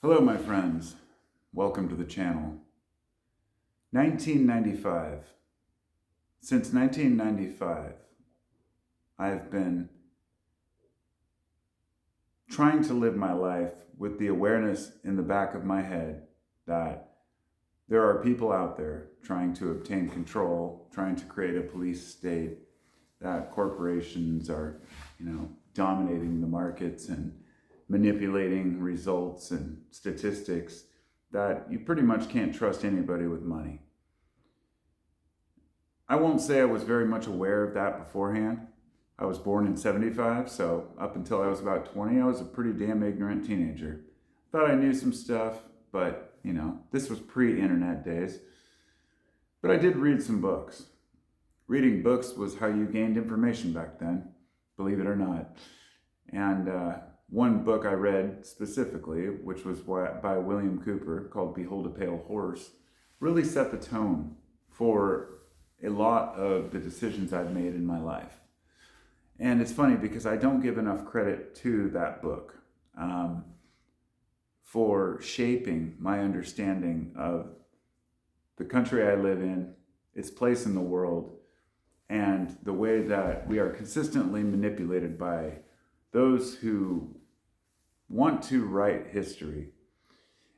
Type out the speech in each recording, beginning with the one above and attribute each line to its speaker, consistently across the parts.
Speaker 1: Hello, my friends. Welcome to the channel. 1995. Since 1995, I've been trying to live my life with the awareness in the back of my head that there are people out there trying to obtain control, trying to create a police state, that corporations are, dominating the markets and manipulating results and statistics, that you pretty much can't trust anybody with money. I won't say I was very much aware of that beforehand. I was born in 75, so up until I was about 20, I was a pretty damn ignorant teenager. Thought I knew some stuff, but, this was pre-internet days. But I did read some books. Reading books was how you gained information back then, believe it or not. And one book I read specifically, which was by William Cooper, called Behold a Pale Horse, really set the tone for a lot of the decisions I've made in my life. And it's funny because I don't give enough credit to that book for shaping my understanding of the country I live in, its place in the world, and the way that we are consistently manipulated by those who want to write history.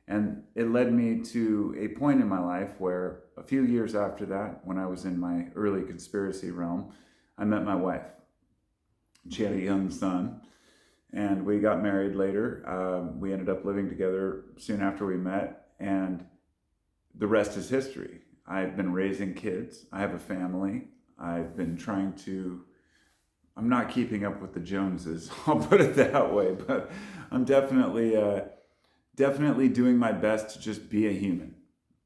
Speaker 1: And it led me to a point in my life where a few years after that, when I was in my early conspiracy realm, I met my wife. She had a young son, and we got married later. We ended up living together soon after we met, and the rest is history. I've been raising kids. I have a family. I've been I'm not keeping up with the Joneses, I'll put it that way, but I'm definitely doing my best to just be a human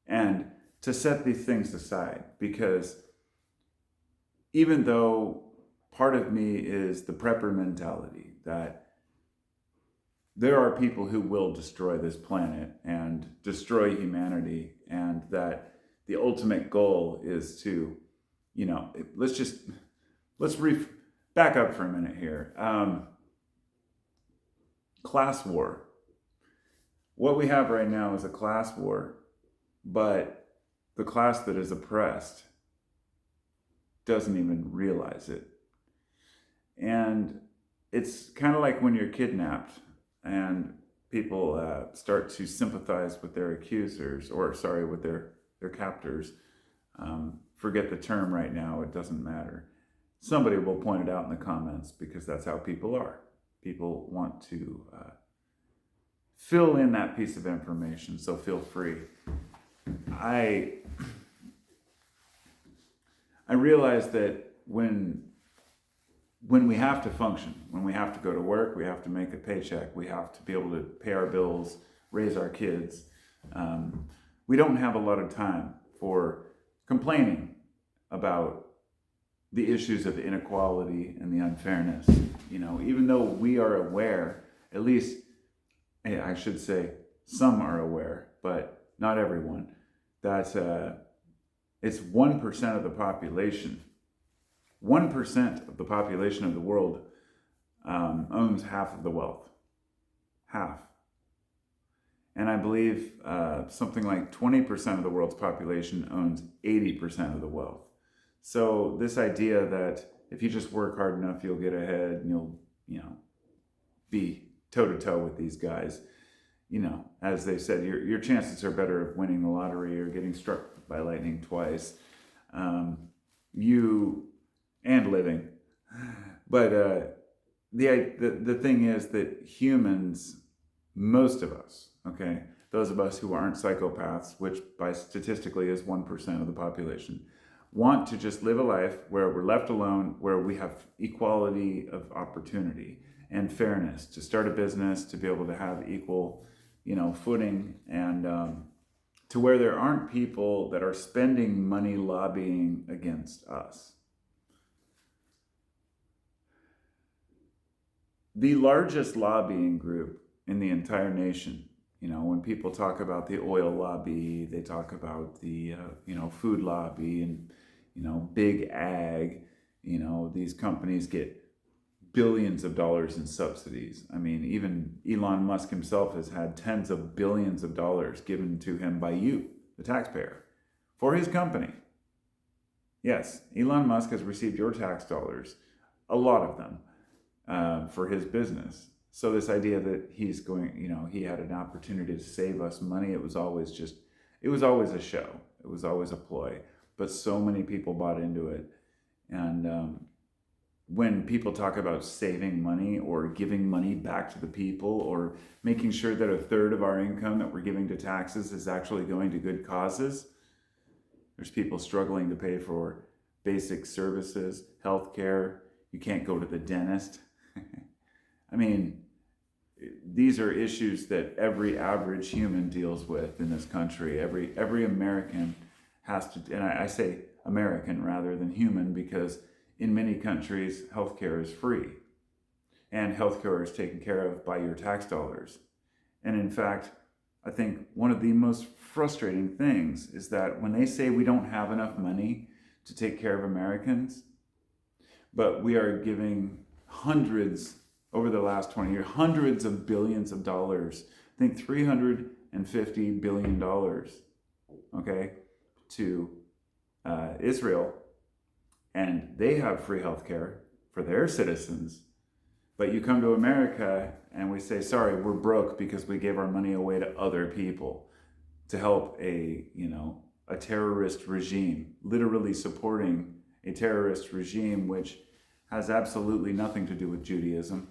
Speaker 1: and to set these things aside, because even though part of me is the prepper mentality that there are people who will destroy this planet and destroy humanity, and that the ultimate goal is to, back up for a minute here. Class war. What we have right now is a class war, but the class that is oppressed doesn't even realize it. And it's kind of like when you're kidnapped and people start to sympathize with their accusers, with their captors. Forget the term right now, it doesn't matter. Somebody will point it out in the comments, because that's how people are. People want to fill in that piece of information, so feel free. I realize that when we have to function, when we have to go to work, we have to make a paycheck, we have to be able to pay our bills, raise our kids, we don't have a lot of time for complaining about the issues of inequality and the unfairness. Even though we are aware, at least I should say some are aware, but not everyone, that it's 1% of the population. 1% of the population of the world owns half of the wealth. Half. And I believe something like 20% of the world's population owns 80% of the wealth. So this idea that if you just work hard enough, you'll get ahead and you'll, be toe-to-toe with these guys. As they said, your chances are better of winning the lottery or getting struck by lightning twice. And living. But the thing is that humans, most of us, okay, those of us who aren't psychopaths, which by statistically is 1% of the population, want to just live a life where we're left alone, where we have equality of opportunity and fairness, to start a business, to be able to have equal, footing, and to where there aren't people that are spending money lobbying against us. The largest lobbying group in the entire nation, when people talk about the oil lobby, they talk about the, food lobby and, big ag, these companies get billions of dollars in subsidies. I mean, even Elon Musk himself has had tens of billions of dollars given to him by you, the taxpayer, for his company. Yes, Elon Musk has received your tax dollars, a lot of them, for his business. So this idea that he's going, he had an opportunity to save us money, it was always a show. It was always a ploy. But so many people bought into it. And when people talk about saving money or giving money back to the people or making sure that a third of our income that we're giving to taxes is actually going to good causes, there's people struggling to pay for basic services, healthcare. You can't go to the dentist. I mean, these are issues that every average human deals with in this country. Every American has to, and I say American rather than human, because in many countries, healthcare is free, and healthcare is taken care of by your tax dollars. And in fact, I think one of the most frustrating things is that when they say we don't have enough money to take care of Americans, but we are giving hundreds, over the last 20 years, hundreds of billions of dollars, I think $350 billion, okay, to Israel, and they have free healthcare for their citizens. But you come to America and we say, sorry, we're broke because we gave our money away to other people to help a terrorist regime, literally supporting a terrorist regime, which has absolutely nothing to do with Judaism.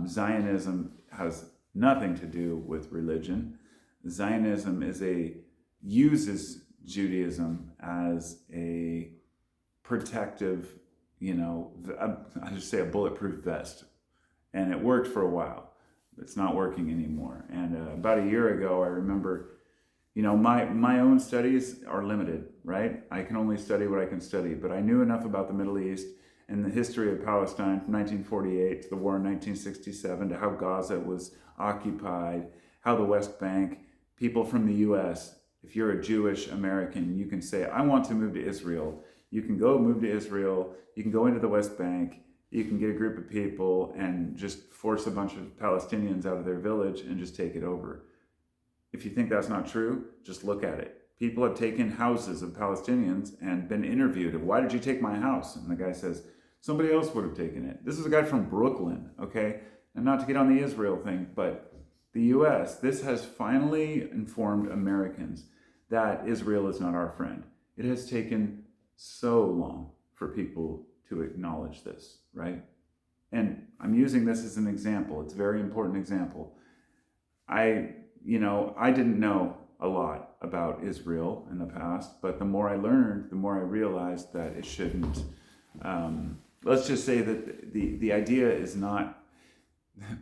Speaker 1: Zionism has nothing to do with religion. Zionism uses Judaism as a protective, I just say a bulletproof vest. And it worked for a while. It's not working anymore. And about a year ago, I remember, my own studies are limited, right? I can only study what I can study, but I knew enough about the Middle East and the history of Palestine from 1948 to the war in 1967 to how Gaza was occupied, how the West Bank, people from the U.S., if you're a Jewish American, you can say, I want to move to Israel. You can go move to Israel. You can go into the West Bank. You can get a group of people and just force a bunch of Palestinians out of their village and just take it over. If you think that's not true, just look at it. People have taken houses of Palestinians and been interviewed. Why did you take my house? And the guy says, somebody else would have taken it. This is a guy from Brooklyn, okay? And not to get on the Israel thing, but the U.S., this has finally informed Americans that Israel is not our friend. It has taken so long for people to acknowledge this, right? And I'm using this as an example. It's a very important example. I didn't know a lot about Israel in the past, but the more I learned, the more I realized that it shouldn't. Let's just say that the idea is not,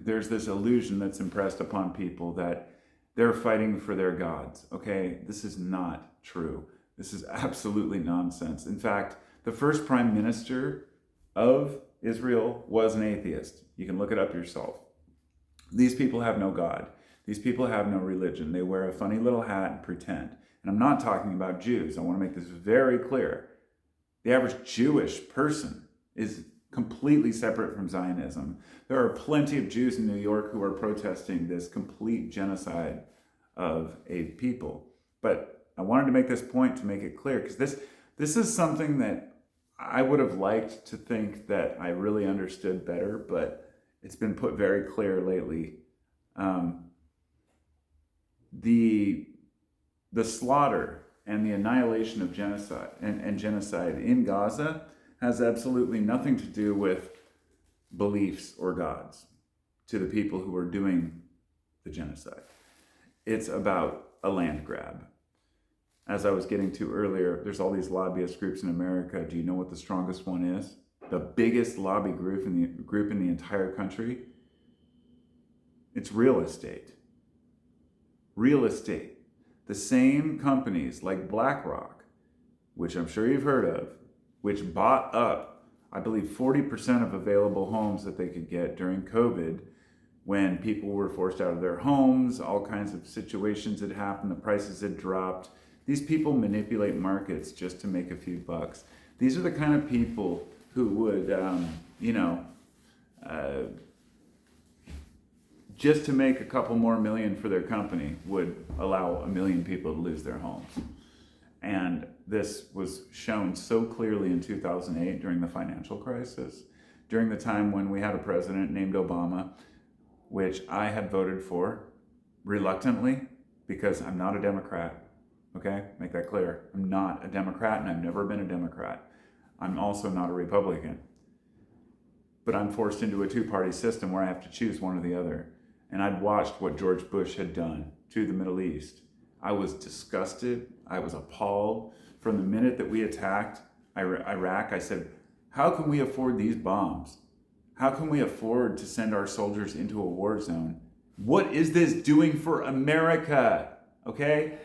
Speaker 1: there's this illusion that's impressed upon people that they're fighting for their gods, okay? This is not true. This is absolutely nonsense. In fact, the first prime minister of Israel was an atheist. You can look it up yourself. These people have no God. These people have no religion. They wear a funny little hat and pretend. And I'm not talking about Jews. I want to make this very clear. The average Jewish person is completely separate from Zionism. There are plenty of Jews in New York who are protesting this complete genocide of a people. But I wanted to make this point to make it clear, because this is something that I would have liked to think that I really understood better, but it's been put very clear lately. The slaughter and the annihilation of genocide and genocide in Gaza has absolutely nothing to do with beliefs or gods to the people who are doing the genocide. It's about a land grab. As I was getting to earlier, there's all these lobbyist groups in America. Do you know what the strongest one is? The biggest lobby group in the entire country? It's real estate. Real estate. The same companies like BlackRock, which I'm sure you've heard of, which bought up, I believe, 40% of available homes that they could get during COVID, when people were forced out of their homes, all kinds of situations had happened, the prices had dropped. These people manipulate markets just to make a few bucks. These are the kind of people who would, just to make a couple more million for their company would allow 1 million people to lose their homes. And this was shown so clearly in 2008 during the financial crisis, during the time when we had a president named Obama, which I had voted for reluctantly because I'm not a Democrat. Okay, make that clear. I'm not a Democrat, and I've never been a Democrat. I'm also not a Republican. But I'm forced into a two-party system where I have to choose one or the other. And I'd watched what George Bush had done to the Middle East. I was disgusted. I was appalled. From the minute that we attacked Iraq, I said, how can we afford these bombs? How can we afford to send our soldiers into a war zone? What is this doing for America? Okay?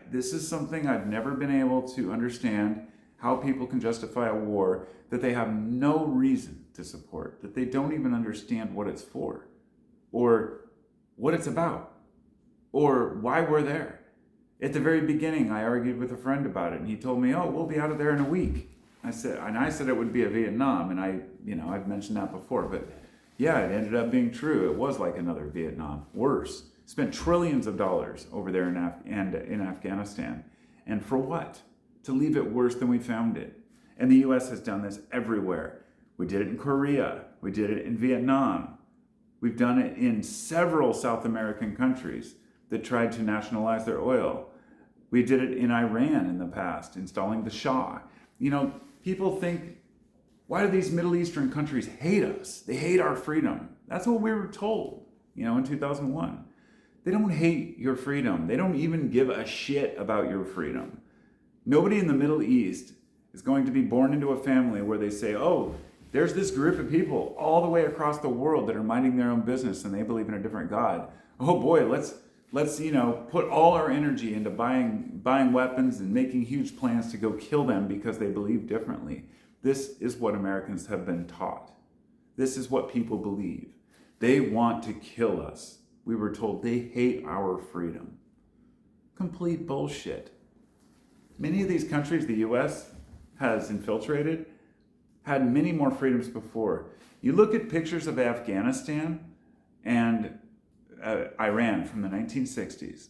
Speaker 1: This is something I've never been able to understand, how people can justify a war that they have no reason to support, that they don't even understand what it's for, or what it's about, or why we're there. At the very beginning, I argued with a friend about it, and he told me, oh, we'll be out of there in a week. I said it would be a Vietnam, and I've mentioned that before, but yeah, it ended up being true. It was like another Vietnam, worse. Spent trillions of dollars over there in Afghanistan. And for what? To leave it worse than we found it. And the US has done this everywhere. We did it in Korea. We did it in Vietnam. We've done it in several South American countries that tried to nationalize their oil. We did it in Iran in the past, installing the Shah. People think, why do these Middle Eastern countries hate us? They hate our freedom. That's what we were told, in 2001. They don't hate your freedom. They don't even give a shit about your freedom. Nobody in the Middle East is going to be born into a family where they say, oh, there's this group of people all the way across the world that are minding their own business and they believe in a different God. Oh boy, let's put all our energy into buying weapons and making huge plans to go kill them because they believe differently. This is what Americans have been taught. This is what people believe. They want to kill us. We were told they hate our freedom. Complete bullshit. Many of these countries the US has infiltrated had many more freedoms before. You look at pictures of Afghanistan and Iran from the 1960s,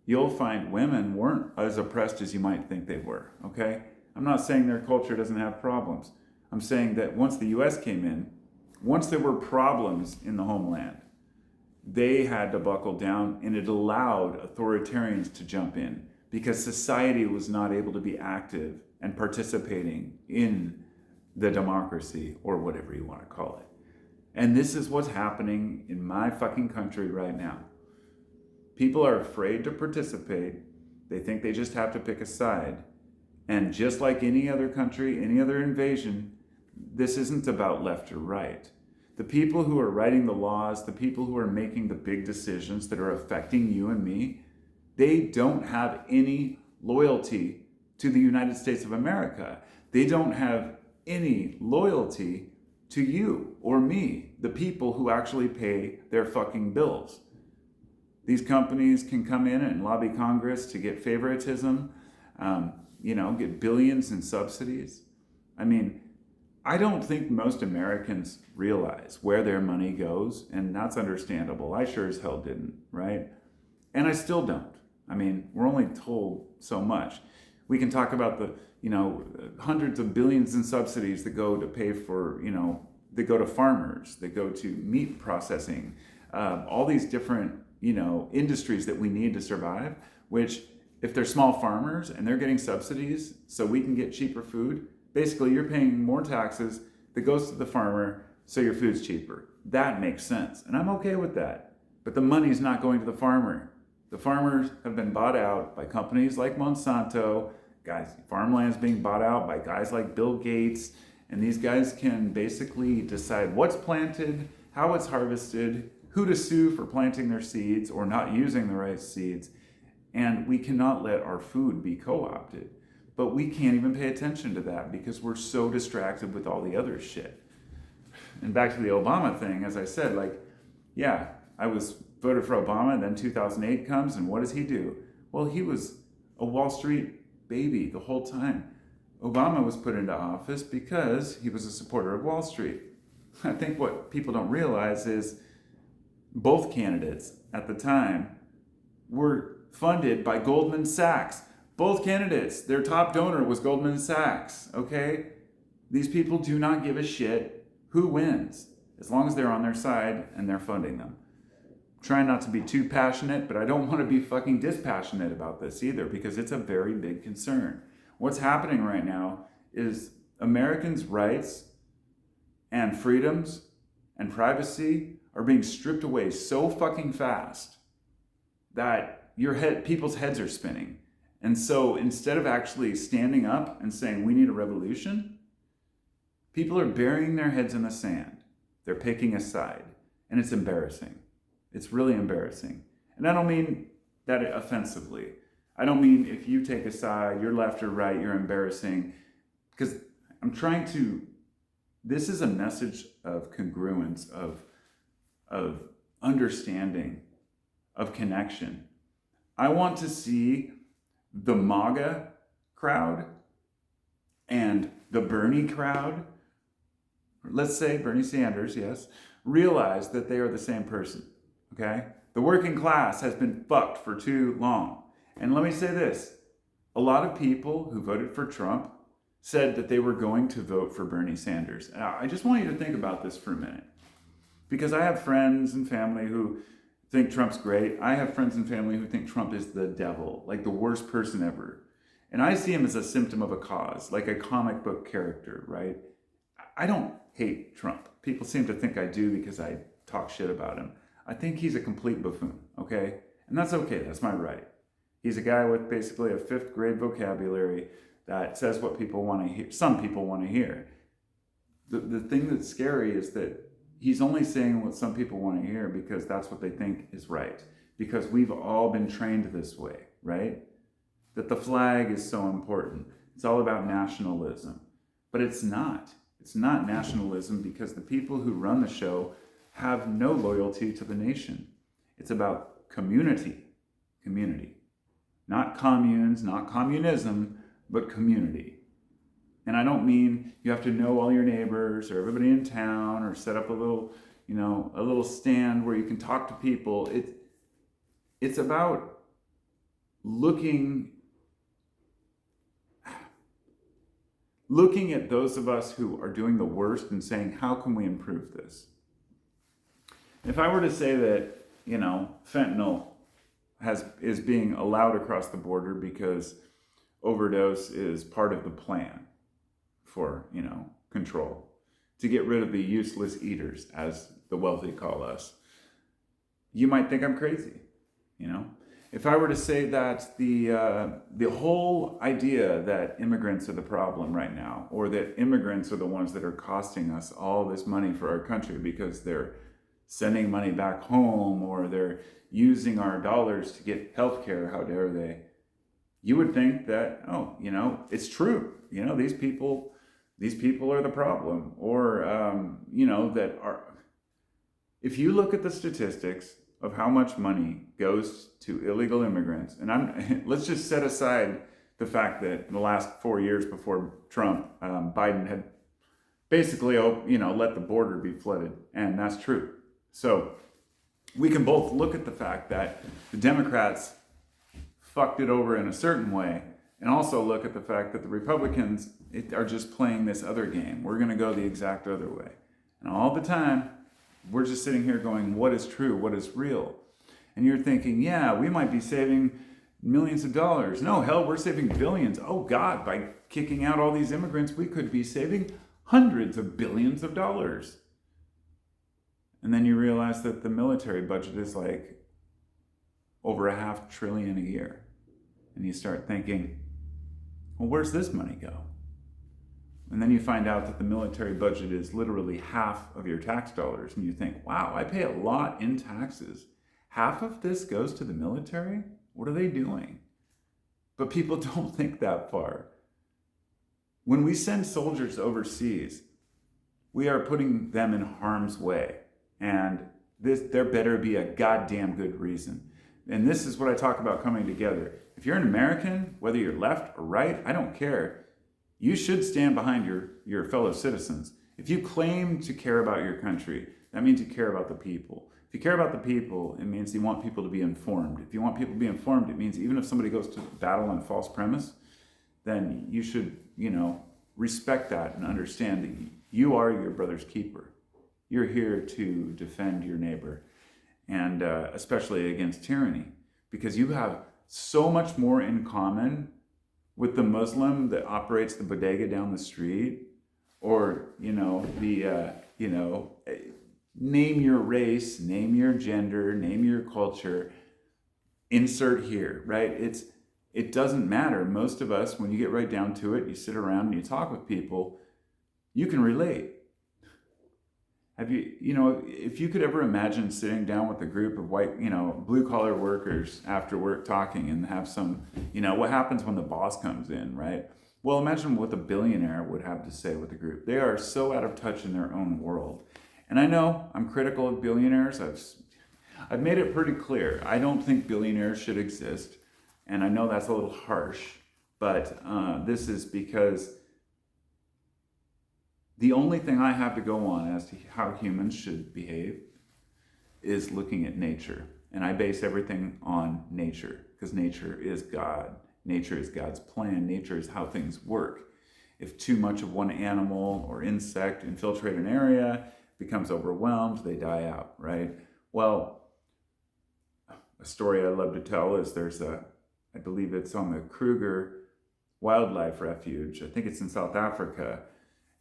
Speaker 1: you'll find women weren't as oppressed as you might think they were, okay? I'm not saying their culture doesn't have problems. I'm saying that once the US came in, once there were problems in the homeland, they had to buckle down, and it allowed authoritarians to jump in because society was not able to be active and participating in the democracy, or whatever you want to call it. And this is what's happening in my fucking country right now. People are afraid to participate. They think they just have to pick a side. And just like any other country, any other invasion, this isn't about left or right. The people who are writing the laws, the people who are making the big decisions that are affecting you and me, they don't have any loyalty to the United States of America. They don't have any loyalty to you or me, the people who actually pay their fucking bills. These companies can come in and lobby Congress to get favoritism, get billions in subsidies. I don't think most Americans realize where their money goes, and that's understandable. I sure as hell didn't, right? And I still don't. We're only told so much. We can talk about the, hundreds of billions in subsidies that go to pay for, that go to farmers, that go to meat processing, all these different, industries that we need to survive, which if they're small farmers and they're getting subsidies so we can get cheaper food, basically you're paying more taxes that goes to the farmer so your food's cheaper. That makes sense. And I'm okay with that. But the money's not going to the farmer. The farmers have been bought out by companies like Monsanto. Farmland's being bought out by guys like Bill Gates. And these guys can basically decide what's planted, how it's harvested, who to sue for planting their seeds or not using the right seeds. And we cannot let our food be co-opted. But we can't even pay attention to that because we're so distracted with all the other shit. And back to the Obama thing, as I said, I was voted for Obama, and then 2008 comes, and what does he do? Well, he was a Wall Street baby the whole time. Obama was put into office because he was a supporter of Wall Street. I think what people don't realize is both candidates at the time were funded by Goldman Sachs. Both candidates, their top donor was Goldman Sachs, okay? These people do not give a shit who wins, as long as they're on their side and they're funding them. I'm trying not to be too passionate, but I don't want to be fucking dispassionate about this either, because it's a very big concern. What's happening right now is Americans' rights and freedoms and privacy are being stripped away so fucking fast that people's heads are spinning. And so instead of actually standing up and saying we need a revolution, people are burying their heads in the sand. They're picking a side, and it's embarrassing. It's really embarrassing. And I don't mean that offensively. I don't mean if you take a side, you're left or right, you're embarrassing. Because this is a message of congruence, of understanding, of connection. I want to see the MAGA crowd and the Bernie crowd, let's say Bernie Sanders, yes, realize that they are the same person, okay? The working class has been fucked for too long. And let me say this, a lot of people who voted for Trump said that they were going to vote for Bernie Sanders. And I just want you to think about this for a minute, because I have friends and family who think Trump's great. I have friends and family who think Trump is the devil, like the worst person ever. And I see him as a symptom of a cause, like a comic book character, right? I don't hate Trump. People seem to think I do because I talk shit about him. I think he's a complete buffoon, okay? And that's okay, that's my right. He's a guy with basically a 5th grade vocabulary that says what people want to hear, some people want to hear. The thing that's scary is that he's only saying what some people want to hear because that's what they think is right. Because we've all been trained this way, right? That the flag is so important. It's all about nationalism. But it's not. It's not nationalism because the people who run the show have no loyalty to the nation. It's about community. Community. Not communes, not communism, but community. And I don't mean you have to know all your neighbors or everybody in town or set up a little stand where you can talk to people. It's about looking at those of us who are doing the worst and saying, how can we improve this? If I were to say that, fentanyl is being allowed across the border because overdose is part of the plan for, control, to get rid of the useless eaters, as the wealthy call us, you might think I'm crazy, If I were to say that the whole idea that immigrants are the problem right now, or that immigrants are the ones that are costing us all this money for our country because they're sending money back home or they're using our dollars to get health care, how dare they? You would think that, it's true. These people are the problem. Or, if you look at the statistics of how much money goes to illegal immigrants, and let's just set aside the fact that in the last 4 years before Trump, Biden had basically, let the border be flooded, and that's true. So we can both look at the fact that the Democrats fucked it over in a certain way, and also look at the fact that the Republicans are just playing this other game. We're going to go the exact other way. And all the time, we're just sitting here going, what is true? What is real? And you're thinking, yeah, we might be saving millions of dollars. No, hell, we're saving billions. Oh, God, by kicking out all these immigrants, we could be saving hundreds of billions of dollars. And then you realize that the military budget is like over $500 billion a year. And you start thinking, well, where's this money go? And then you find out that the military budget is literally half of your tax dollars. And you think, wow, I pay a lot in taxes. Half of this goes to the military? What are they doing? But people don't think that far. When we send soldiers overseas, we are putting them in harm's way. And there better be a goddamn good reason. And this is what I talk about coming together. If you're an American, whether you're left or right, I don't care. You should stand behind your fellow citizens. If you claim to care about your country, that means you care about the people. If you care about the people, it means you want people to be informed. If you want people to be informed, it means even if somebody goes to battle on false premise, then you should, respect that and understand that you are your brother's keeper. You're here to defend your neighbor, and especially against tyranny, because you have so much more in common with the Muslim that operates the bodega down the street, or name your race, name your gender, name your culture, insert here, right? It doesn't matter. Most of us, when you get right down to it, you sit around and you talk with people, you can relate. If you could ever imagine sitting down with a group of white, blue collar workers after work talking and have some, what happens when the boss comes in, right? Well, imagine what the billionaire would have to say with the group. They are so out of touch in their own world. And I know I'm critical of billionaires. I've made it pretty clear. I don't think billionaires should exist. And I know that's a little harsh, but this is because the only thing I have to go on as to how humans should behave is looking at nature. And I base everything on nature, because nature is God. Nature is God's plan. Nature is how things work. If too much of one animal or insect infiltrate an area, becomes overwhelmed, they die out, right? Well, a story I love to tell is I believe it's on the Kruger Wildlife Refuge. I think it's in South Africa.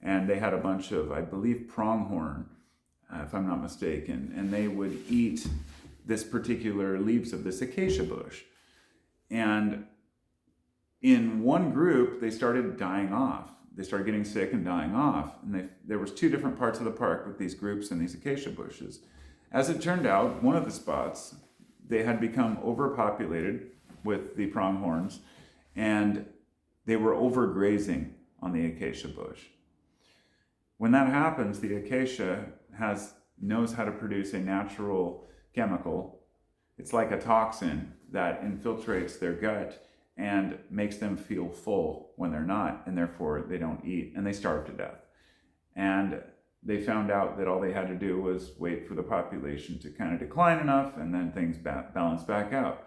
Speaker 1: And they had a bunch of, I believe, pronghorn, if I'm not mistaken. And they would eat this particular leaves of this acacia bush. And in one group, they started dying off. They started getting sick and dying off. And there was 2 different parts of the park with these groups and these acacia bushes. As it turned out, one of the spots, they had become overpopulated with the pronghorns, and they were overgrazing on the acacia bush. When that happens, the acacia knows how to produce a natural chemical. It's like a toxin that infiltrates their gut and makes them feel full when they're not, and therefore they don't eat, and they starve to death. And they found out that all they had to do was wait for the population to kind of decline enough, and then things balance back out,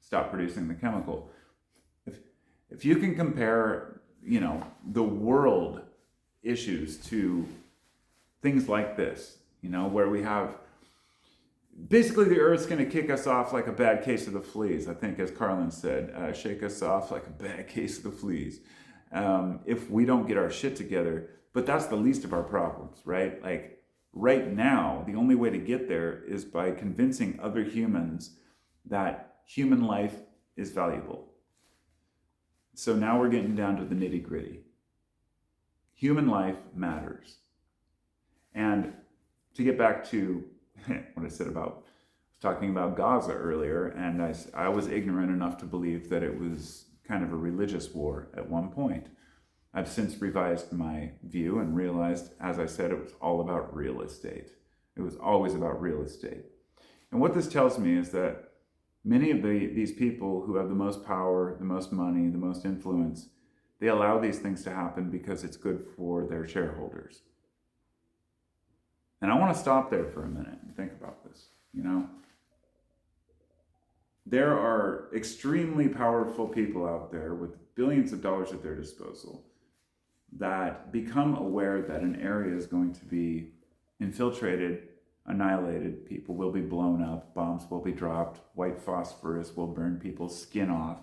Speaker 1: stop producing the chemical. If you can compare, the world issues to things like this, where we have basically the earth's going to kick us off like a bad case of the fleas. I think, as Carlin said, shake us off like a bad case of the fleas. If we don't get our shit together, but that's the least of our problems, right? Like right now, the only way to get there is by convincing other humans that human life is valuable. So now we're getting down to the nitty gritty. Human life matters. And to get back to what I said about, I was talking about Gaza earlier, and I was ignorant enough to believe that it was kind of a religious war at one point. I've since revised my view and realized, as I said, it was all about real estate. It was always about real estate. And what this tells me is that many of these people who have the most power, the most money, the most influence, they allow these things to happen because it's good for their shareholders. And I want to stop there for a minute and think about this. There are extremely powerful people out there with billions of dollars at their disposal that become aware that an area is going to be infiltrated, annihilated, people will be blown up, bombs will be dropped, white phosphorus will burn people's skin off.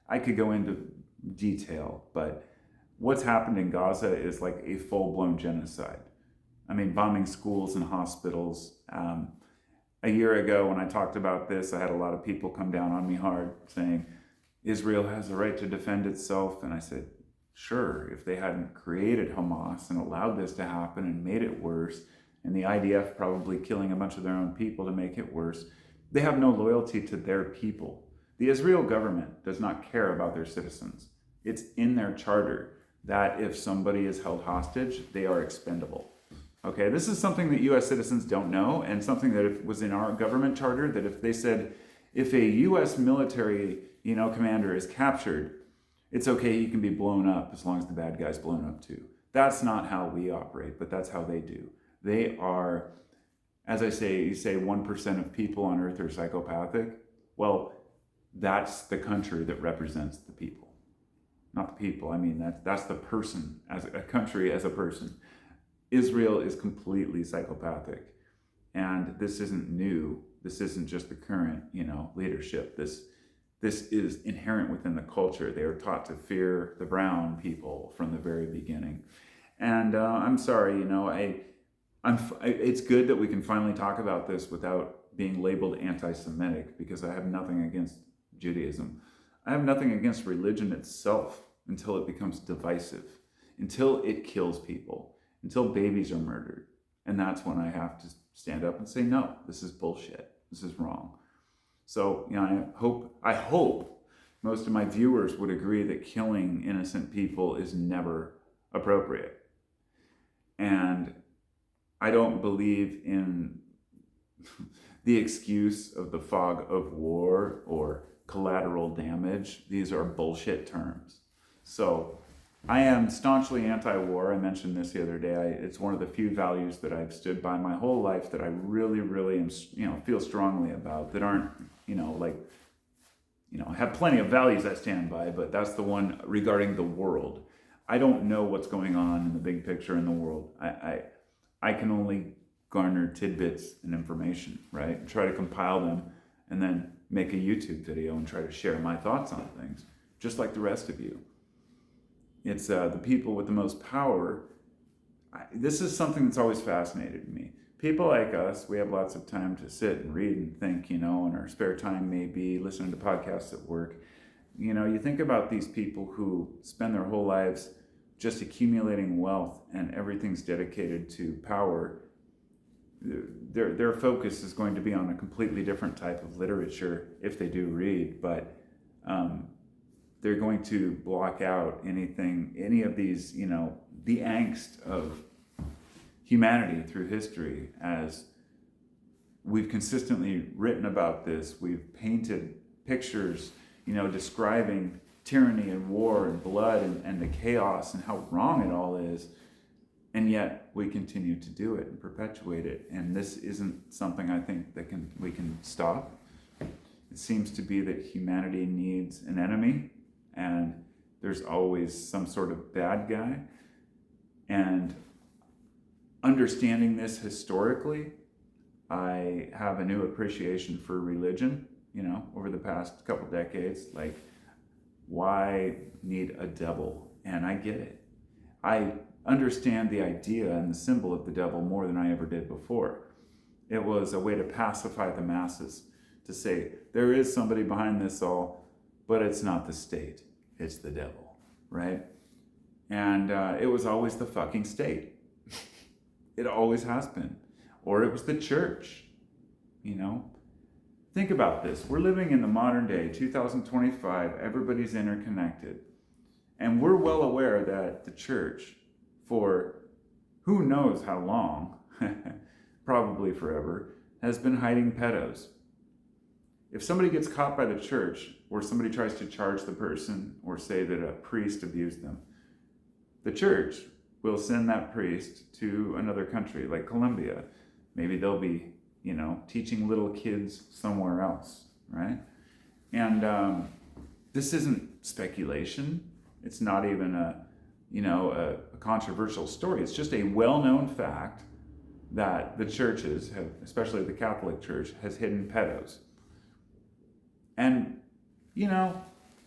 Speaker 1: I could go into detail, but what's happened in Gaza is like a full-blown genocide. I mean, bombing schools and hospitals. A year ago when I talked about this, I had a lot of people come down on me hard saying, Israel has a right to defend itself. And I said, sure, if they hadn't created Hamas and allowed this to happen and made it worse, and the IDF probably killing a bunch of their own people to make it worse, they have no loyalty to their people. The Israel government does not care about their citizens. It's in their charter that if somebody is held hostage, they are expendable. Okay, this is something that U.S. citizens don't know, and something that was in our government charter, that if they said, if a U.S. military, commander is captured, it's okay, he can be blown up as long as the bad guy's blown up too. That's not how we operate, but that's how they do. They are, as I say, you say 1% of people on earth are psychopathic. Well, that's the country that represents the people. Not the people, I mean, that's the person, as a country, as a person. Israel is completely psychopathic. And this isn't new. This isn't just the current, leadership. This is inherent within the culture. They are taught to fear the brown people from the very beginning. And I'm sorry, it's good that we can finally talk about this without being labeled anti-Semitic, because I have nothing against Judaism. I have nothing against religion itself until it becomes divisive, until it kills people, until babies are murdered. And that's when I have to stand up and say, no, this is bullshit. This is wrong. So, I hope most of my viewers would agree that killing innocent people is never appropriate. And I don't believe in the excuse of the fog of war or collateral damage. These are bullshit terms. So I am staunchly anti-war. I mentioned this the other day. It's one of the few values that I've stood by my whole life that I really, really am, feel strongly about, that aren't, I have plenty of values I stand by, but that's the one regarding the world. I don't know what's going on in the big picture in the world. I can only garner tidbits and information, right? And try to compile them and then make a YouTube video and try to share my thoughts on things, just like the rest of you. It's the people with the most power. This is something that's always fascinated me. People like us, we have lots of time to sit and read and think, and our spare time may be listening to podcasts at work. You think about these people who spend their whole lives just accumulating wealth and everything's dedicated to power. Their focus is going to be on a completely different type of literature if they do read, but they're going to block out any of these, the angst of humanity through history. As we've consistently written about this, we've painted pictures, describing tyranny and war and blood and the chaos and how wrong it all is. And yet we continue to do it and perpetuate it. And this isn't something I think that we can stop. It seems to be that humanity needs an enemy, and there's always some sort of bad guy. And understanding this historically, I have a new appreciation for religion, over the past couple decades. Like, why need a devil? And I get it. I understand the idea and the symbol of the devil more than I ever did before. It was a way to pacify the masses, to say, there is somebody behind this all, but it's not the state, it's the devil, right? And it was always the fucking state. It always has been. Or it was the church, Think about this. We're living in the modern day, 2025, everybody's interconnected. And we're well aware that the church, for who knows how long, probably forever, has been hiding pedos. If somebody gets caught by the church, or somebody tries to charge the person or say that a priest abused them, the church will send that priest to another country like Colombia. Maybe they'll be, teaching little kids somewhere else, right? And this isn't speculation. It's not even a controversial story. It's just a well-known fact that the churches have, especially the Catholic Church, has hidden pedos. And,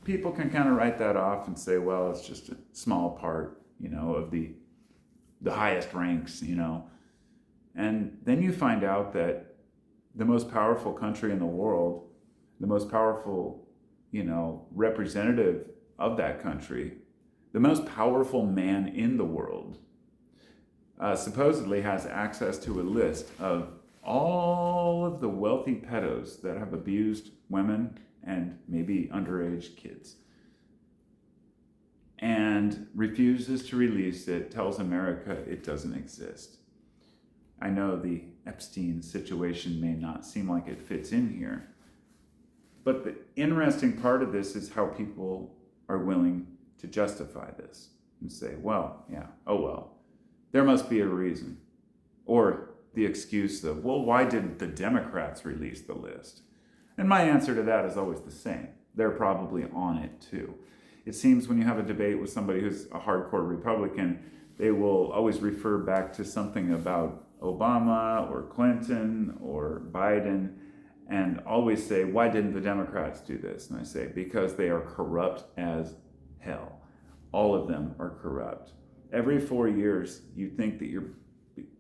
Speaker 1: people can kind of write that off and say, well, it's just a small part, of the highest ranks, And then you find out that the most powerful country in the world, the most powerful, representative of that country, the most powerful man in the world, supposedly has access to a list of all of the wealthy pedos that have abused women and maybe underage kids, and refuses to release it, tells America it doesn't exist. I know the Epstein situation may not seem like it fits in here, but the interesting part of this is how people are willing to justify this. and say, well, yeah, oh well, there must be a reason. Or the excuse of, well, why didn't the Democrats release the list? And my answer to that is always the same. They're probably on it too. It seems when you have a debate with somebody who's a hardcore Republican, they will always refer back to something about Obama or Clinton or Biden and always say, why didn't the Democrats do this? And I say, because they are corrupt as hell. All of them are corrupt. Every 4 years, you think that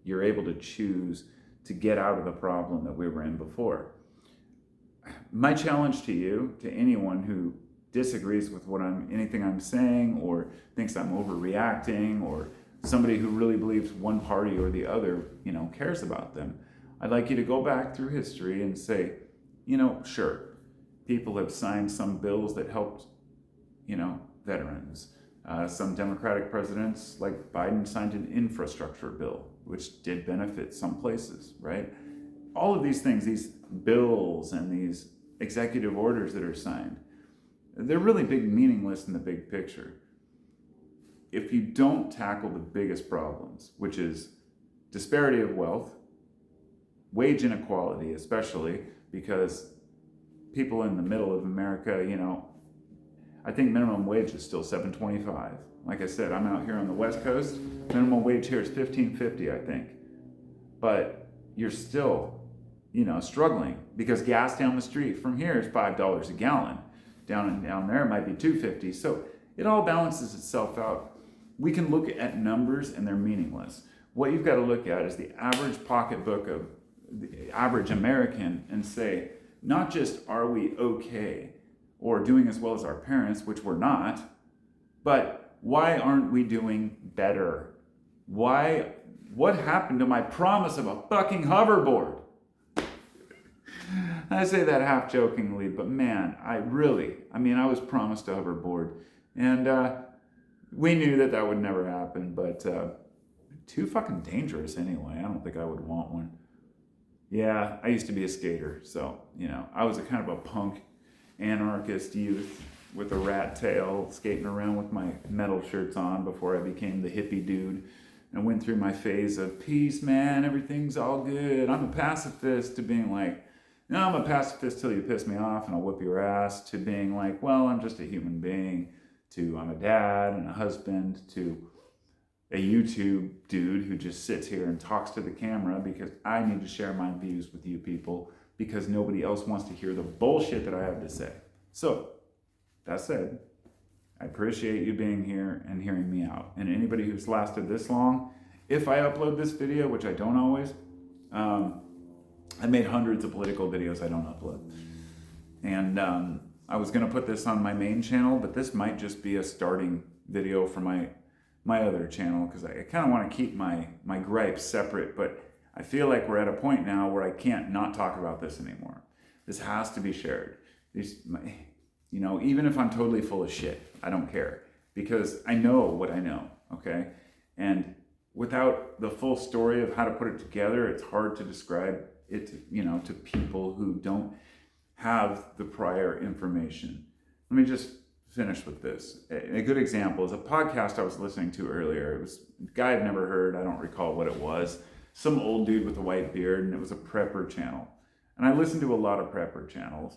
Speaker 1: you're able to choose to get out of the problem that we were in before. My challenge to you, to anyone who disagrees with anything I'm saying, or thinks I'm overreacting, or somebody who really believes one party or the other, cares about them, I'd like you to go back through history and say, sure, people have signed some bills that helped, veterans. Some Democratic presidents, like Biden, signed an infrastructure bill, which did benefit some places, right? All of these things, these bills and these executive orders that are signed, they're really meaningless in the big picture. If you don't tackle the biggest problems, which is disparity of wealth, wage inequality, especially because people in the middle of America, I think minimum wage is still $7.25. Like I said, I'm out here on the West Coast. Minimum wage here is $15.50, I think. But you're still, struggling because gas down the street from here is $5 a gallon. Down there it might be $2.50. So it all balances itself out. We can look at numbers and they're meaningless. What you've got to look at is the average pocketbook of the average American and say, not just are we okay or doing as well as our parents, which we're not, but why aren't we doing better? What happened to my promise of a fucking hoverboard? I say that half jokingly, but man, I was promised a hoverboard, and we knew that would never happen, but too fucking dangerous anyway. I don't think I would want one. Yeah, I used to be a skater, so, I was a kind of a punk anarchist youth with a rat tail, skating around with my metal shirts on before I became the hippie dude and went through my phase of peace, man, everything's all good. I'm a pacifist, to being like, no, I'm a pacifist till you piss me off and I'll whip your ass, to being like, well, I'm just a human being, to I'm a dad and a husband, to a YouTube dude who just sits here and talks to the camera because I need to share my views with you people because nobody else wants to hear the bullshit that I have to say. So, that said, I appreciate you being here and hearing me out. And anybody who's lasted this long, if I upload this video, which I don't always, I made hundreds of political videos I don't upload. And I was going to put this on my main channel, but this might just be a starting video for my other channel because I kind of want to keep my gripes separate, but I feel like we're at a point now where I can't not talk about this anymore. This has to be shared. Even if I'm totally full of shit, I don't care because I know what I know, okay? And without the full story of how to put it together, it's hard to describe it, to people who don't have the prior information. Let me just finish with this. A good example is a podcast I was listening to earlier. It was a guy I've never heard. I don't recall what it was. Some old dude with a white beard, and it was a prepper channel. And I listened to a lot of prepper channels.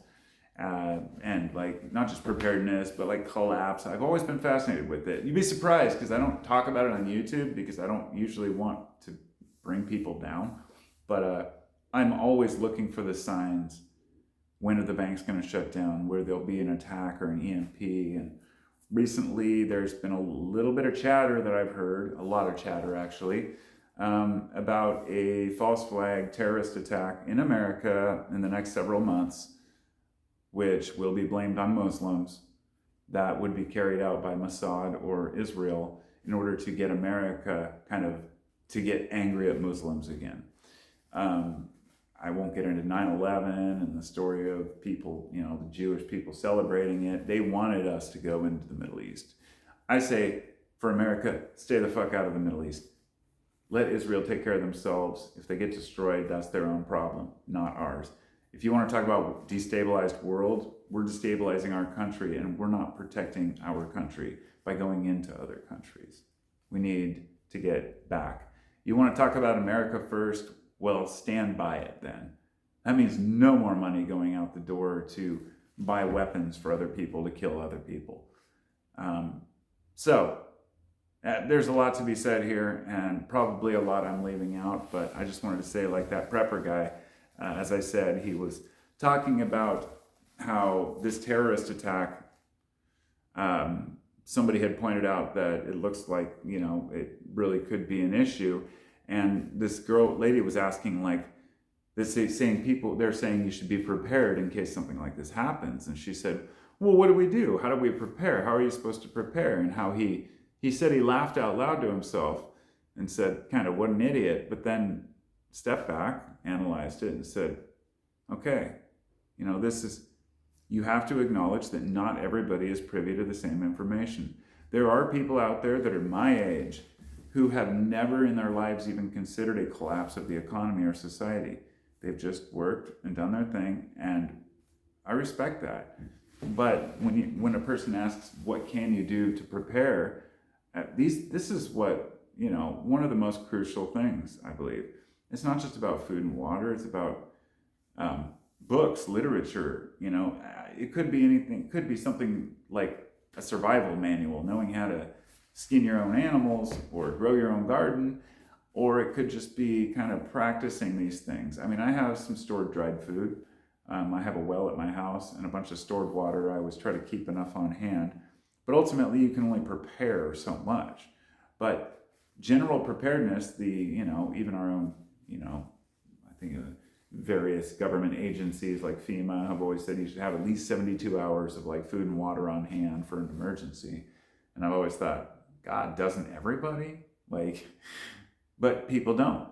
Speaker 1: And like not just preparedness, but like collapse. I've always been fascinated with it. You'd be surprised because I don't talk about it on YouTube because I don't usually want to bring people down. But I'm always looking for the signs. When are the banks going to shut down? Where there'll be an attack or an EMP? And recently there's been a little bit of chatter that I've heard, a lot of chatter actually, about a false flag terrorist attack in America in the next several months, which will be blamed on Muslims, that would be carried out by Mossad or Israel in order to get America to get angry at Muslims again. I won't get into 9/11 and the story of people, the Jewish people celebrating it. They wanted us to go into the Middle East. I say, for America, stay the fuck out of the Middle East. Let Israel take care of themselves. If they get destroyed, that's their own problem, not ours. If you want to talk about destabilized world, we're destabilizing our country and we're not protecting our country by going into other countries. We need to get back. You want to talk about America first? Well, stand by it then. That means no more money going out the door to buy weapons for other people to kill other people. There's a lot to be said here, and probably a lot I'm leaving out, but I just wanted to say, like that prepper guy, as I said, he was talking about how this terrorist attack, somebody had pointed out that it looks like, it really could be an issue. And this lady was asking, like, they're saying you should be prepared in case something like this happens. And she said, well, what do we do? How do we prepare? How are you supposed to prepare? And how he said he laughed out loud to himself and said, kind of, what an idiot. But then stepped back, analyzed it, and said, okay, you have to acknowledge that not everybody is privy to the same information. There are people out there that are my age who have never in their lives even considered a collapse of the economy or society. They've just worked and done their thing, and I respect that. But when a person asks, what can you do to prepare, this is what, one of the most crucial things, I believe. It's not just about food and water, it's about books, literature, it could be anything. It could be something like a survival manual, knowing how to skin your own animals or grow your own garden, or it could just be kind of practicing these things. I mean, I have some stored dried food. I have a well at my house and a bunch of stored water. I always try to keep enough on hand, but ultimately you can only prepare so much. But general preparedness, even our own, I think various government agencies like FEMA have always said you should have at least 72 hours of like food and water on hand for an emergency. And I've always thought, God, doesn't everybody? But people don't.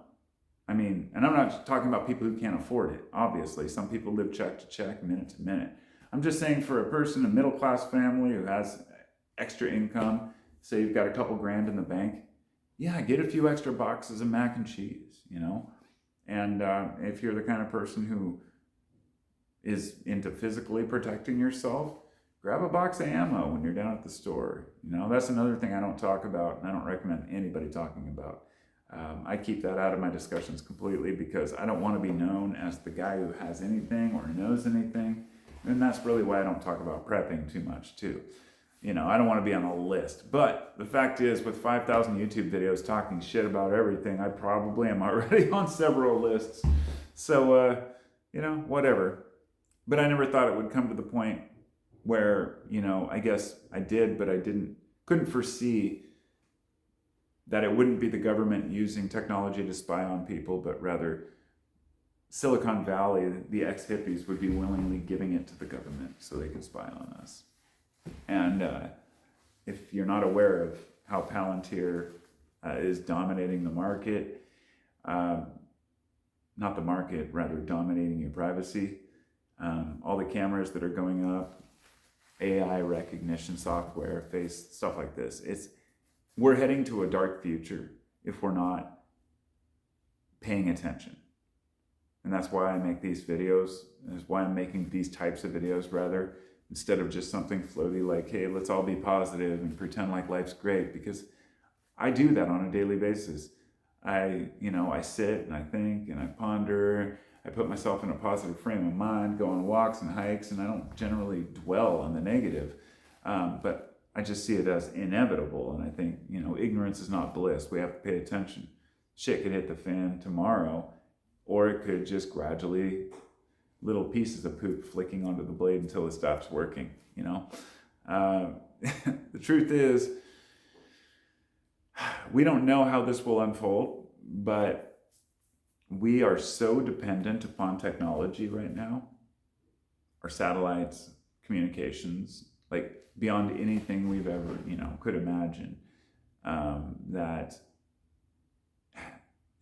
Speaker 1: I mean, and I'm not talking about people who can't afford it. Obviously, some people live check to check, minute to minute. I'm just saying for a person, a middle-class family who has extra income, say you've got a couple grand in the bank, yeah, get a few extra boxes of mac and cheese, And if you're the kind of person who is into physically protecting yourself, grab a box of ammo when you're down at the store. That's another thing I don't talk about, and I don't recommend anybody talking about. I keep that out of my discussions completely because I don't want to be known as the guy who has anything or knows anything. And that's really why I don't talk about prepping too much too. I don't want to be on a list. But the fact is, with 5,000 YouTube videos talking shit about everything, I probably am already on several lists. So, whatever. But I never thought it would come to the point where, I guess I did, but I couldn't foresee that it wouldn't be the government using technology to spy on people, but rather Silicon Valley, the ex-hippies, would be willingly giving it to the government so they could spy on us. And if you're not aware of how Palantir is dominating the market, not the market, rather dominating your privacy, all the cameras that are going up, AI recognition software, face, stuff like this, we're heading to a dark future if we're not paying attention. And that's why I make these videos. That's why I'm making these types of videos, rather, instead of just something floaty like, hey, let's all be positive and pretend like life's great, because I do that on a daily basis. I sit and I think and I ponder. I put myself in a positive frame of mind, go on walks and hikes, and I don't generally dwell on the negative. But I just see it as inevitable, and I think, ignorance is not bliss. We have to pay attention. Shit could hit the fan tomorrow, or it could just gradually, little pieces of poop flicking onto the blade until it stops working, The truth is, we don't know how this will unfold, but we are so dependent upon technology right now, our satellites, communications, beyond anything we've ever, could imagine, that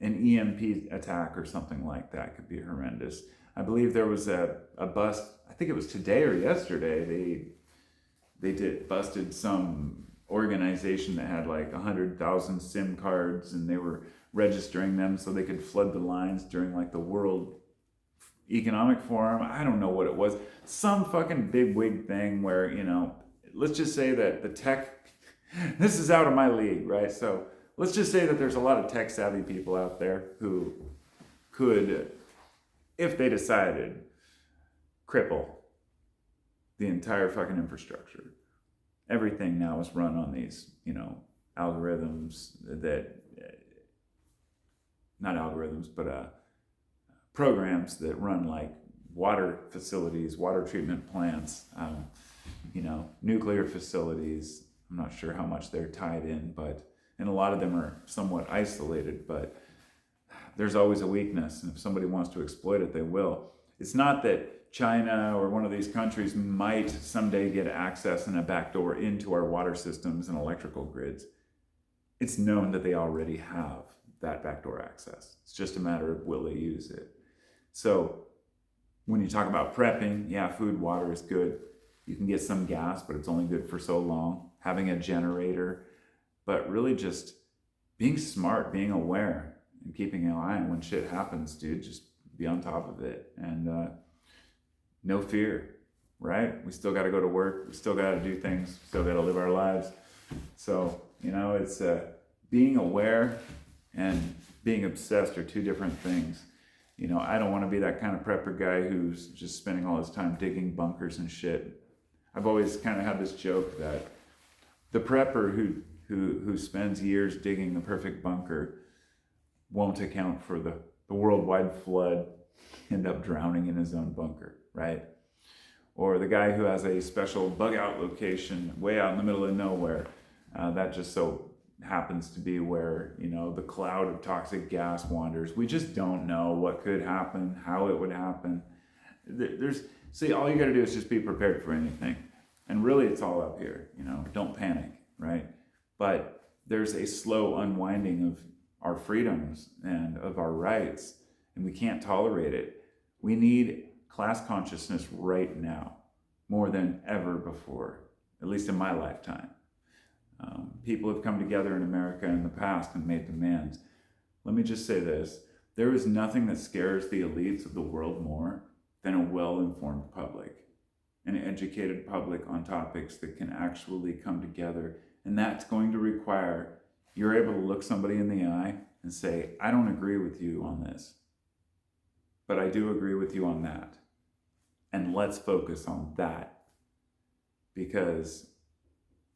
Speaker 1: an EMP attack or something like that could be horrendous. I believe there was a bust, I think it was today or yesterday, they busted some organization that had 100,000 SIM cards, and they were registering them so they could flood the lines during the World Economic Forum. I don't know what it was. Some fucking big wig thing where, let's just say that the tech This is out of my league, right? So let's just say that there's a lot of tech savvy people out there who could, if they decided, cripple the entire fucking infrastructure. Everything now is run on these, algorithms that, not algorithms, but programs that run like water facilities, water treatment plants, nuclear facilities. I'm not sure how much they're tied in, and a lot of them are somewhat isolated, but there's always a weakness. And if somebody wants to exploit it, they will. It's not that China or one of these countries might someday get access and a backdoor into our water systems and electrical grids. It's known that they already have that backdoor access. It's just a matter of will they use it. So when you talk about prepping, yeah, food, water is good. You can get some gas, but it's only good for so long. Having a generator, but really just being smart, being aware, and keeping an eye on when shit happens, dude. Just be on top of it. And no fear, right? We still got to go to work. We still got to do things. We still got to live our lives. So, it's being aware and being obsessed are two different things. I don't want to be that kind of prepper guy who's just spending all his time digging bunkers and shit. I've always kind of had this joke that the prepper who spends years digging the perfect bunker won't account for the worldwide flood, end up drowning in his own bunker, right? Or the guy who has a special bug out location way out in the middle of nowhere, that just so happens to be where, the cloud of toxic gas wanders. We just don't know what could happen, how it would happen. All you got to do is just be prepared for anything. And really, it's all up here, don't panic, right? But there's a slow unwinding of our freedoms and of our rights, and we can't tolerate it. We need class consciousness right now, more than ever before, at least in my lifetime. People have come together in America in the past and made demands. Let me just say this. There is nothing that scares the elites of the world more than a well-informed public, an educated public on topics that can actually come together. And that's going to require you're able to look somebody in the eye and say, I don't agree with you on this, but I do agree with you on that. And let's focus on that, because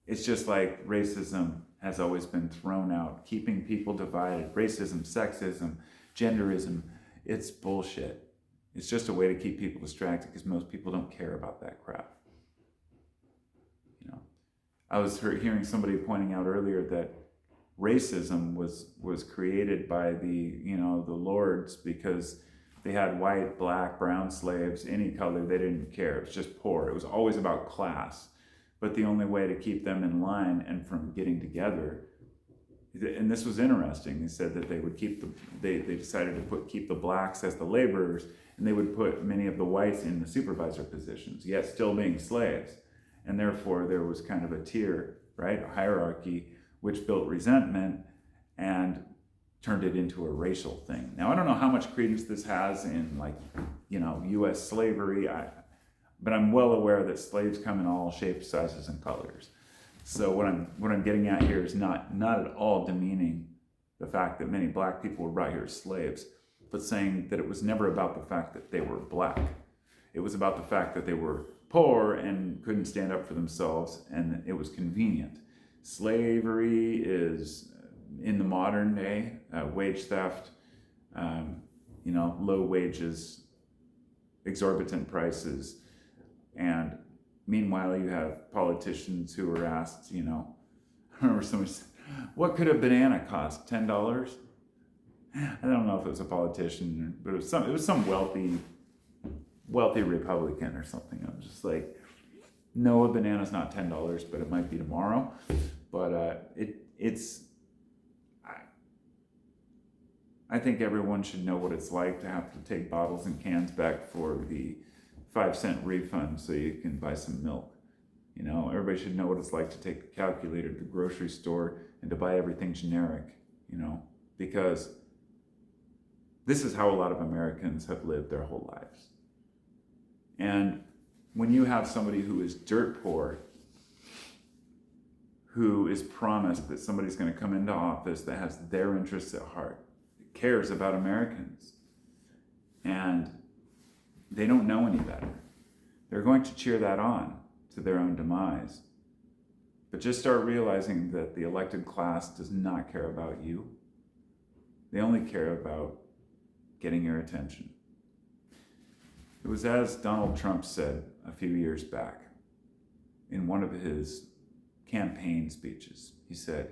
Speaker 1: it's just like racism has always been thrown out, keeping people divided. Racism, sexism, genderism, it's bullshit. It's just a way to keep people distracted because most people don't care about that crap. I was hearing somebody pointing out earlier that racism was created by the lords because they had white, black, brown slaves, any color. They didn't care. It was just poor. It was always about class. But the only way to keep them in line and from getting together, and this was interesting, they said that they would they decided to keep the blacks as the laborers, and they would put many of the whites in the supervisor positions, yet still being slaves. And therefore there was kind of a tier, right, a hierarchy, which built resentment and turned it into a racial thing. Now, I don't know how much credence this has in U.S. slavery, but I'm well aware that slaves come in all shapes, sizes, and colors. So what I'm getting at here is not at all demeaning the fact that many black people were brought here as slaves, but saying that it was never about the fact that they were black. It was about the fact that they were poor and couldn't stand up for themselves, and it was convenient. Slavery is, in the modern day, wage theft, low wages, exorbitant prices, and meanwhile you have politicians who are asked, I remember somebody said, what could a banana cost, $10? I don't know if it was a politician, but it was some wealthy Republican or something. I'm just like, no, a banana's not $10, but it might be tomorrow. But I think everyone should know what it's like to have to take bottles and cans back for the 5-cent refund so you can buy some milk. Everybody should know what it's like to take the calculator to the grocery store and to buy everything generic, because this is how a lot of Americans have lived their whole lives. And when you have somebody who is dirt poor, who is promised that somebody's going to come into office that has their interests at heart, cares about Americans, and they don't know any better. They're going to cheer that on to their own demise. But just start realizing that the elected class does not care about you. They only care about getting your attention. It was as Donald Trump said a few years back in one of his campaign speeches. He said,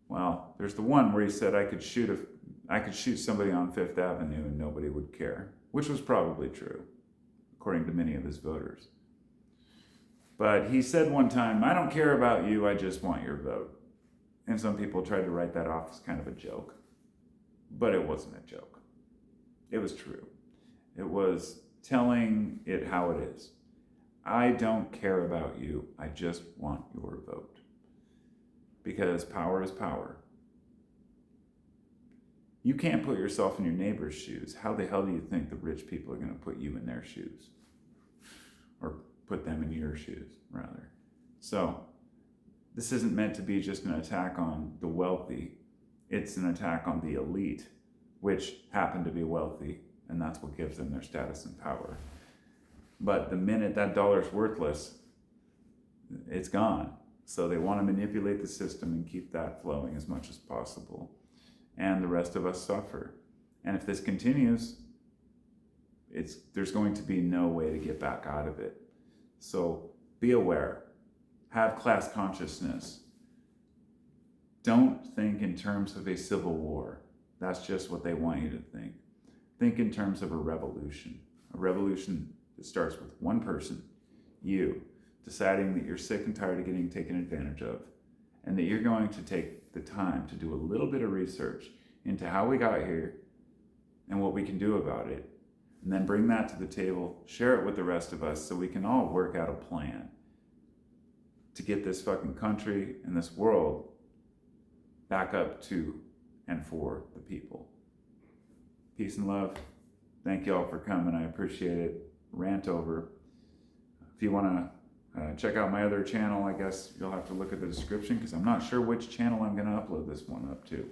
Speaker 1: well, there's the one where he said I could shoot somebody on Fifth Avenue and nobody would care, which was probably true, according to many of his voters. But he said one time, I don't care about you, I just want your vote. And some people tried to write that off as kind of a joke. But it wasn't a joke. It was true. It was telling it how it is. I don't care about you, I just want your vote. Because power is power. You can't put yourself in your neighbor's shoes. How the hell do you think the rich people are going to put you in their shoes? Or put them in your shoes, rather. So, this isn't meant to be just an attack on the wealthy. It's an attack on the elite, which happen to be wealthy, and that's what gives them their status and power. But the minute that dollar's worthless, it's gone. So they want to manipulate the system and keep that flowing as much as possible. And the rest of us suffer. And if this continues, there's going to be no way to get back out of it. So be aware. Have class consciousness. Don't think in terms of a civil war. That's just what they want you to think. Think in terms of a revolution that starts with one person, you, deciding that you're sick and tired of getting taken advantage of, and that you're going to take the time to do a little bit of research into how we got here and what we can do about it, and then bring that to the table, share it with the rest of us so we can all work out a plan to get this fucking country and this world back up to and for the people. Peace and love. Thank you all for coming. I appreciate it. Rant over. If you want to check out my other channel, I guess you'll have to look at the description because I'm not sure which channel I'm going to upload this one up to.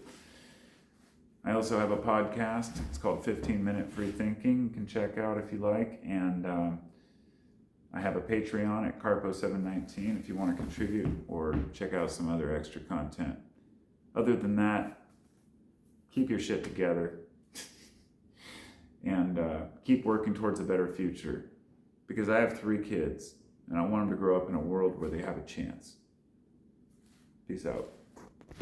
Speaker 1: I also have a podcast. It's called 15-Minute Free Thinking. You can check out if you like. And I have a Patreon at Carpo719 if you want to contribute or check out some other extra content. Other than that, keep your shit together and keep working towards a better future. Because I have 3 kids and I want them to grow up in a world where they have a chance. Peace out.